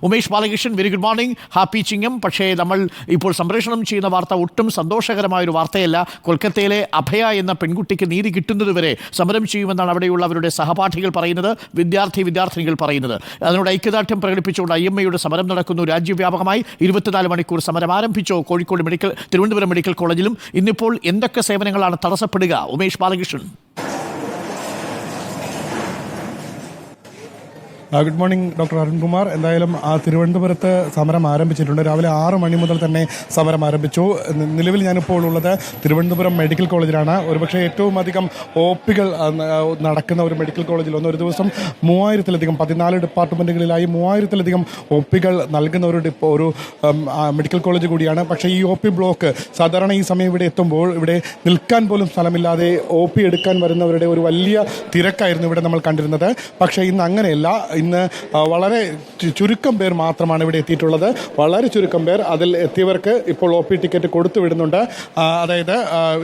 Umesh Balakrishnan, very good morning, happy Chingam. പക്ഷേ നമ്മൾ ഇപ്പോൾ സംപ്രേഷണം ചെയ്യുന്ന വാർത്ത ഒട്ടും സന്തോഷകരമായൊരു വാർത്തയല്ല. കൊൽക്കത്തയിലെ അഭയ എന്ന പെൺകുട്ടിക്ക് നീതി കിട്ടുന്നതുവരെ സമരം ചെയ്യുമെന്നാണ് അവിടെയുള്ളവരുടെ സഹപാഠികൾ പറയുന്നത്, വിദ്യാർത്ഥിനികൾ പറയുന്നത്. അതിനോട് ഐക്യദാർഢ്യം പ്രകടിപ്പിച്ചുകൊണ്ട് IMAയുടെ സമരം നടക്കുന്നു രാജ്യവ്യാപകമായി. 24 മണിക്കൂർ സമരം ആരംഭിച്ചു തിരുവനന്തപുരം മെഡിക്കൽ കോളേജിലും. ഇന്നിപ്പോൾ എന്തൊക്കെ സേവനങ്ങളാണ് തടസ്സപ്പെടുക, Umesh Balakrishnan? Good morning doctor Arunkumar. എന്തായാലും തിരുവനന്തപുരത്ത് സമരം ആരംഭിച്ചിട്ടുണ്ട്. രാവിലെ 6 മണി മുതൽ തന്നെ സമരം ആരംഭിച്ചു. നിലവിൽ ഞാനിപ്പോൾ ഉള്ളത് തിരുവനന്തപുരം മെഡിക്കൽ കോളേജിലാണ്. ഒരുപക്ഷെ ഏറ്റവും അധികം OPകൾ നടക്കുന്ന ഒരു മെഡിക്കൽ കോളേജിൽ ഒരു ദിവസം 3000-ലധികം 14 ഡിപ്പാർട്ട്മെൻറ്റുകളിലായി 3000-ലധികം OPകൾ നൽകുന്ന ഒരു മെഡിക്കൽ കോളേജ് കൂടിയാണ്. പക്ഷേ ഈ OP ബ്ലോക്ക് സാധാരണ ഈ സമയം ഇവിടെ എത്തുമ്പോൾ ഇവിടെ നിൽക്കാൻ പോലും സ്ഥലമില്ലാതെ OP എടുക്കാൻ വരുന്നവരുടെ ഒരു വലിയ തിരക്കായിരുന്നു ഇവിടെ നമ്മൾ കണ്ടിരുന്നത്. പക്ഷേ ഇന്ന് അങ്ങനെയല്ല. ഇന്ന് വളരെ ചുരുക്കം പേർ മാത്രമാണ് ഇവിടെ എത്തിയിട്ടുള്ളത്. വളരെ ചുരുക്കം പേർ. അതിൽ എത്തിയവർക്ക് ഇപ്പോൾ OP ടിക്കറ്റ് കൊടുത്തു വിടുന്നുണ്ട്. അതായത്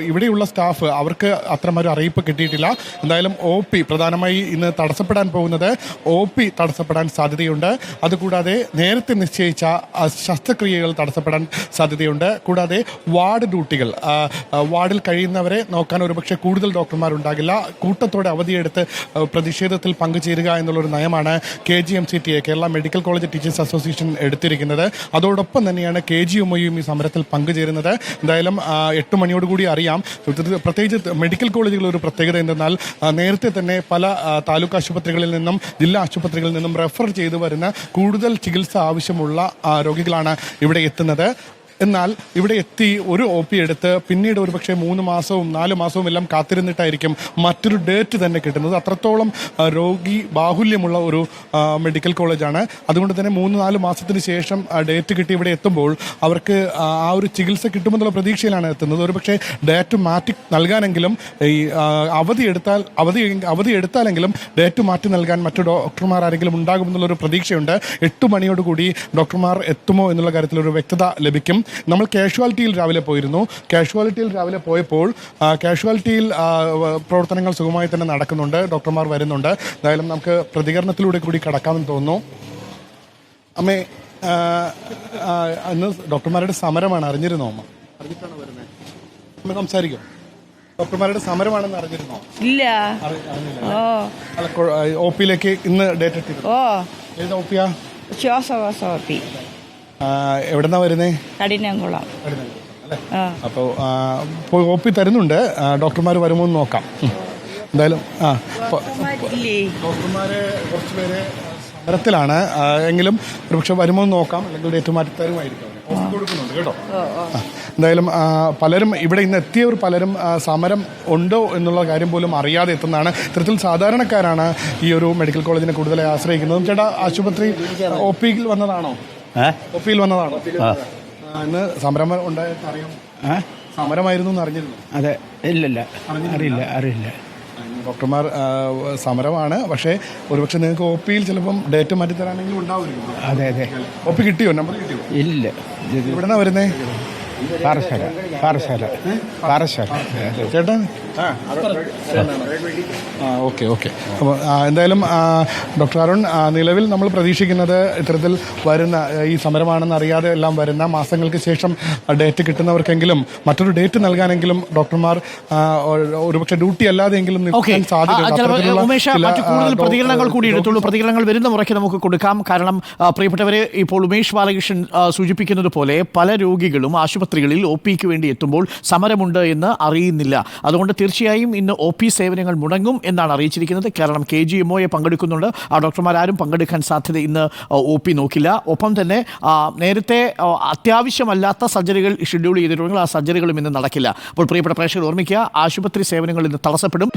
ഇവിടെയുള്ള സ്റ്റാഫ് അവർക്ക് അത്തരമൊരു അറിയിപ്പ് കിട്ടിയിട്ടില്ല. എന്തായാലും OP പ്രധാനമായി ഇന്ന് തടസ്സപ്പെടാൻ പോകുന്നത് OP തടസ്സപ്പെടാൻ സാധ്യതയുണ്ട്. അതുകൂടാതെ നേരത്തെ നിശ്ചയിച്ച ശസ്ത്രക്രിയകൾ തടസ്സപ്പെടാൻ സാധ്യതയുണ്ട്. കൂടാതെ വാർഡ് ഡ്യൂട്ടികൾ, വാർഡിൽ കഴിയുന്നവരെ നോക്കാൻ ഒരുപക്ഷെ കൂടുതൽ ഡോക്ടർമാരുണ്ടാകില്ല. കൂട്ടത്തോടെ അവധിയെടുത്ത് പ്രതിഷേധത്തിൽ പങ്കുചേരുക എന്നുള്ളൊരു നയമാണ് KGMCTA Kerala medical college teachers association എടുത്തിരിക്കുന്നത്. അതോടൊപ്പം തന്നെയാണ് KGMOയും ഈ സമരത്തിൽ പങ്കുചേരുന്നത്. എന്തായാലും 8 മണിയോടുകൂടി അറിയാം. പ്രത്യേകിച്ച് മെഡിക്കൽ കോളേജുകളിൽ ഒരു പ്രത്യേകത എന്തെന്നാൽ നേരത്തെ തന്നെ പല താലൂക്ക് ആശുപത്രികളിൽ നിന്നും ജില്ലാ ആശുപത്രികളിൽ നിന്നും റെഫർ ചെയ്തു വരുന്ന കൂടുതൽ ചികിത്സ ആവശ്യമുള്ള രോഗികളാണ് ഇവിടെ എത്തുന്നത്. എന്നാൽ ഇവിടെ എത്തി ഒരു OP എടുത്ത് പിന്നീട് ഒരുപക്ഷെ 3 മാസവും 4 മാസവും എല്ലാം കാത്തിരുന്നിട്ടായിരിക്കും മറ്റൊരു ഡേറ്റ് തന്നെ കിട്ടുന്നത്. അത്രത്തോളം രോഗി ബാഹുല്യമുള്ള ഒരു മെഡിക്കൽ കോളേജാണ്. അതുകൊണ്ട് തന്നെ 3-4 മാസത്തിന് ശേഷം ഡേറ്റ് കിട്ടി ഇവിടെ എത്തുമ്പോൾ അവർക്ക് ആ ഒരു ചികിത്സ കിട്ടുമെന്നുള്ള പ്രതീക്ഷയിലാണ് എത്തുന്നത്. ഒരുപക്ഷെ ഡേറ്റ് മാറ്റി നൽകാനെങ്കിലും ഈ അവധി എടുത്താലെങ്കിലും ഡേറ്റ് മാറ്റി നൽകാൻ മറ്റു ഡോക്ടർമാർ ആരെങ്കിലും ഉണ്ടാകുമെന്നുള്ളൊരു പ്രതീക്ഷയുണ്ട്. 8 മണിയോടുകൂടി ഡോക്ടർമാർ എത്തുമോ എന്നുള്ള കാര്യത്തിൽ ഒരു വ്യക്തത ലഭിക്കും. നമ്മൾ കാഷ്വാലിറ്റിയിൽ രാവിലെ പോയിരുന്നു. കാഷ്വാലിറ്റിയിൽ രാവിലെ പോയപ്പോൾ കാഷ്വാലിറ്റിയിൽ പ്രവർത്തനങ്ങൾ സുഗമമായി തന്നെ നടക്കുന്നുണ്ട്. ഡോക്ടർമാർ വരുന്നുണ്ട്. എന്തായാലും നമുക്ക് പ്രതികരണത്തിലൂടെ കൂടി കടക്കാമെന്ന് തോന്നുന്നു. അമ്മേ, ഇന്ന് ഡോക്ടർമാരുടെ സമരമാണ്, അറിഞ്ഞിരുന്നോ അമ്മ? അറിഞ്ഞിട്ടാണ് വരുന്നത്. അമ്മ സംസാരിക്കും. ഡോക്ടർമാരുടെ സമരമാണെന്ന് അറിഞ്ഞിരുന്നോ? ഇല്ല. OPയിലേക്ക് ഇന്ന് ഡേറ്റ് ഇട്ടിരുന്നു. ഏത് OPയാ? ശ്വാസകോശ OP. എവിടെന്നാ വരുന്നേ? കഠിനംകുളം. അപ്പോൾ OP തരുന്നുണ്ട്. ഡോക്ടർമാർ വരുമോ എന്ന് നോക്കാം. എന്തായാലും ഡോക്ടർമാര് കുറച്ചുപേര് സമരത്തിലാണ്. എങ്കിലും ഒരുപക്ഷെ വരുമോ എന്ന് നോക്കാം. അല്ലെങ്കിൽ ഡേറ്റ് മാറ്റി തരുമായിരിക്കും. കൊടുക്കുന്നുണ്ട് കേട്ടോ. എന്തായാലും പലരും ഇവിടെ ഇന്ന് എത്തിയവർ പലരും സമരം ഉണ്ടോ എന്നുള്ള കാര്യം പോലും അറിയാതെ എത്തുന്നതാണ്. ഇത്തരത്തിൽ സാധാരണക്കാരാണ് ഈ ഒരു മെഡിക്കൽ കോളേജിനെ കൂടുതലായി ആശ്രയിക്കുന്നതും. ചേട്ടാ, ആശുപത്രി OPയിൽ വന്നതാണോ? OPയിൽ വന്നതാണോ? ഇന്ന് സമരം ഉണ്ടായിട്ട് അറിയാം. സമരമായിരുന്നു എന്ന് അറിഞ്ഞിരുന്നു? അതെ. ഇല്ലല്ല, അറിയില്ല. ഡോക്ടർമാർ സമരമാണ്. പക്ഷേ ഒരുപക്ഷെ നിങ്ങൾക്ക് OPയിൽ ചിലപ്പം ഡേറ്റ് മാറ്റി തരാനെങ്കിലും ഉണ്ടാവുമല്ലോ. അതെ. OP കിട്ടിയോ? നമ്പർ കിട്ടിയോ? ഇല്ല. എവിടെന്നാ വരുന്നേ? പാറശാല. ചേട്ടാ, ഓക്കെ. അപ്പോൾ എന്തായാലും ഡോക്ടർ അരുൺ, നിലവിൽ നമ്മൾ പ്രതീക്ഷിക്കുന്നത് ഇത്തരത്തിൽ വരുന്ന ഈ സമരമാണെന്ന് അറിയാതെ എല്ലാം വരുന്ന മാസങ്ങൾക്ക് ശേഷം ഡേറ്റ് കിട്ടുന്നവർക്കെങ്കിലും മറ്റൊരു ഡേറ്റ് നൽകാനെങ്കിലും ഡോക്ടർമാർ ഒരുപക്ഷെ ഡ്യൂട്ടി അല്ലാതെയെങ്കിലും പ്രതികരണങ്ങൾ കൂടി എടുത്തുള്ളൂ. പ്രതികരണങ്ങൾ വരുന്ന മുറയ്ക്ക് നമുക്ക് കൊടുക്കാം. കാരണം പ്രിയപ്പെട്ടവരെ, ഇപ്പോൾ ഉമേഷ് ബാലകൃഷ്ണൻ സൂചിപ്പിക്കുന്നത് പോലെ പല രോഗികളും ആശുപത്രികളിൽ OPക്ക് വേണ്ടി എത്തുമ്പോൾ സമരമുണ്ട് എന്ന് അറിയുന്നില്ല. അതുകൊണ്ട് തീർച്ചയായും ഇന്ന് OP സേവനങ്ങൾ മുടങ്ങും എന്നാണ് അറിയിച്ചിരിക്കുന്നത്. കാരണം KGMOയെ പങ്കെടുക്കുന്നുണ്ട്. ആ ഡോക്ടർമാരും പങ്കെടുക്കാൻ സാധ്യത ഇന്ന് OP നോക്കില്ല. ഒപ്പം തന്നെ നേരത്തെ അത്യാവശ്യമല്ലാത്ത സർജറികൾ ഷെഡ്യൂൾ ചെയ്തിട്ടുണ്ടെങ്കിൽ ആ സർജറികളും ഇന്ന് നടക്കില്ല. അപ്പോൾ പ്രിയപ്പെട്ട പ്രേക്ഷകർ ഓർമ്മിക്കുക, ആശുപത്രി സേവനങ്ങൾ ഇന്ന് തടസ്സപ്പെടും.